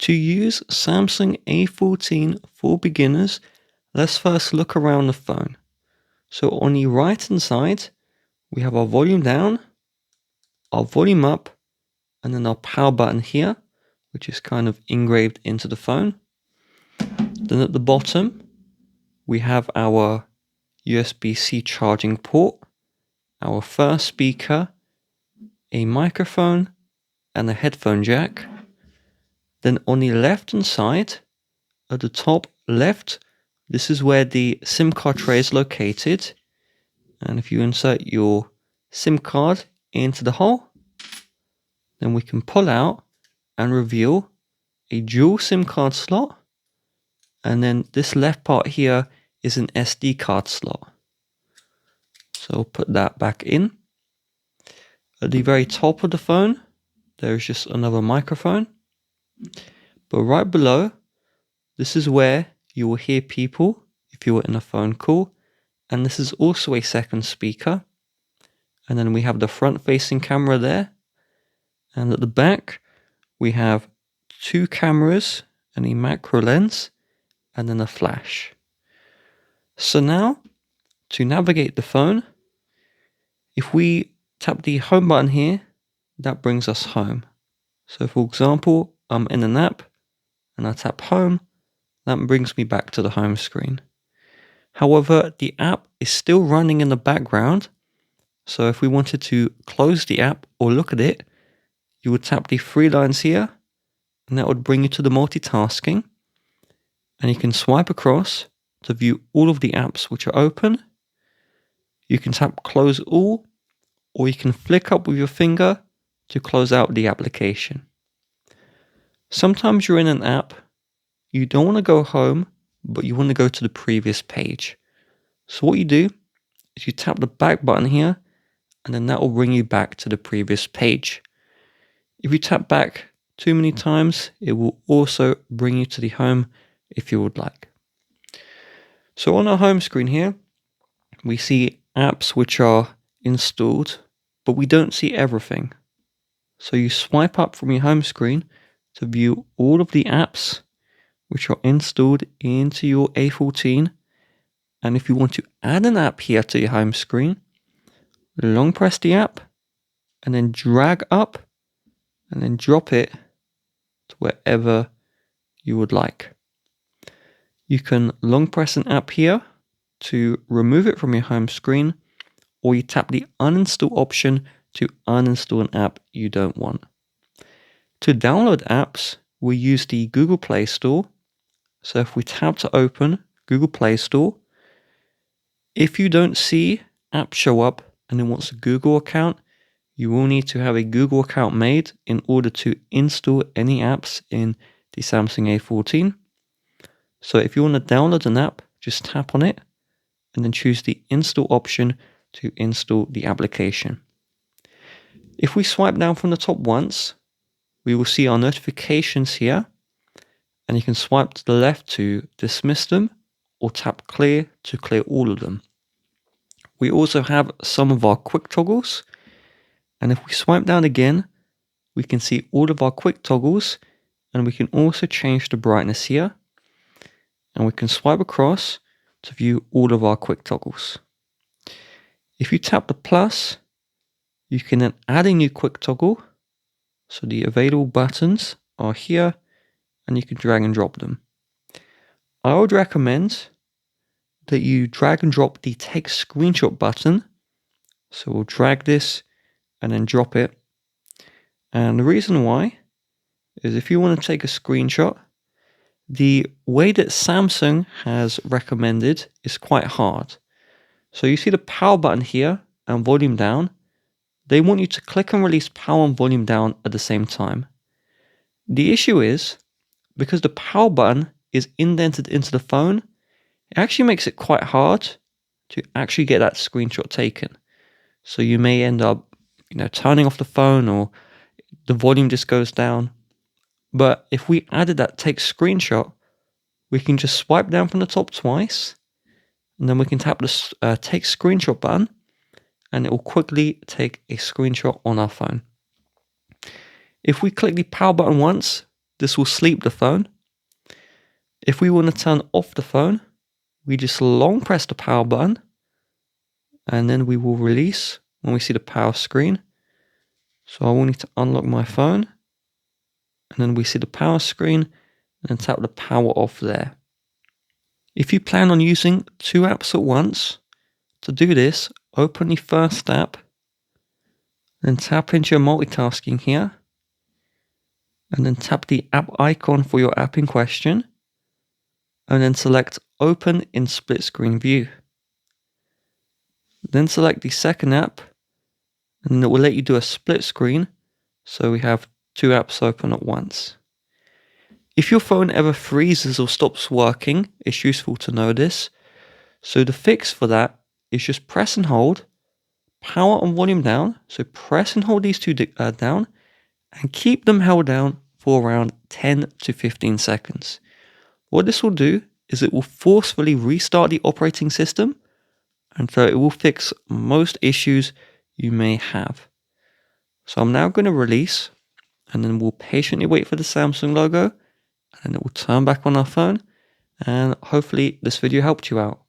To use Samsung A14 for beginners, let's first look around the phone. So on the right hand side, we have our volume down, our volume up, and then our power button here, which is kind of engraved into the phone. Then at the bottom, we have our USB-C charging port, our first speaker, a microphone, and a headphone jack. Then on the left hand side, at the top left, this is where the SIM card tray is located. And if you insert your SIM card into the hole, then we can pull out and reveal a dual SIM card slot. And then this left part here is an SD card slot. So I'll put that back in. At the very top of the phone, there's just another microphone. But right below, this is where you will hear people if you were in a phone call. And this is also a second speaker. And then we have the front-facing camera there. And at the back, we have two cameras and a macro lens, and then a flash. So now, to navigate the phone, if we tap the home button here, that brings us home. So for example, I'm in an app, and I tap home, that brings me back to the home screen. However, the app is still running in the background. So if we wanted to close the app or look at it, you would tap the three lines here, and that would bring you to the multitasking. And you can swipe across to view all of the apps which are open. You can tap close all, or you can flick up with your finger to close out the application. Sometimes you're in an app, you don't want to go home, but you want to go to the previous page. So what you do is you tap the back button here, and then that will bring you back to the previous page. If you tap back too many times, it will also bring you to the home if you would like. So on our home screen here, we see apps which are installed, but we don't see everything. So you swipe up from your home screen to view all of the apps which are installed into your A14. And if you want to add an app here to your home screen, long press the app and then drag up and then drop it to wherever you would like. You can long press an app here to remove it from your home screen, or you tap the uninstall option to uninstall an app you don't want. To download apps, we use the Google Play Store. So if we tap to open Google Play Store, if you don't see apps show up and it wants a Google account, you will need to have a Google account made in order to install any apps in the Samsung A14. So if you want to download an app, just tap on it and then choose the install option to install the application. If we swipe down from the top once, we will see our notifications here, and you can swipe to the left to dismiss them or tap clear to clear all of them. We also have some of our quick toggles, and if we swipe down again, we can see all of our quick toggles, and we can also change the brightness here, and we can swipe across to view all of our quick toggles. If you tap the plus, you can then add a new quick toggle. So the available buttons are here, and you can drag and drop them. I would recommend that you drag and drop the take screenshot button. So we'll drag this and then drop it. And the reason why is if you want to take a screenshot, the way that Samsung has recommended is quite hard. So you see the power button here and volume down. They want you to click and release power and volume down at the same time. The issue is, because the power button is indented into the phone, it actually makes it quite hard to actually get that screenshot taken. So you may end up, turning off the phone, or the volume just goes down. But if we added that take screenshot, we can just swipe down from the top twice, and then we can tap the take screenshot button, and it will quickly take a screenshot on our phone. If we click the power button once, this will sleep the phone. If we want to turn off the phone, we just long press the power button, and then we will release when we see the power screen. So I will need to unlock my phone, and then we see the power screen, and then tap the power off there. If you plan on using 2 apps at once, to do this, open the first app, then tap into your multitasking here, and then tap the app icon for your app in question, and then select Open in Split Screen View. Then select the second app, and it will let you do a split screen, so we have 2 apps open at once. If your phone ever freezes or stops working, it's useful to know this. So the fix for that is just press and hold, power and volume down, so press and hold these two down, and keep them held down for around 10 to 15 seconds. What this will do is it will forcefully restart the operating system, and so it will fix most issues you may have. So I'm now going to release, and then we'll patiently wait for the Samsung logo, and then it will turn back on our phone, and hopefully this video helped you out.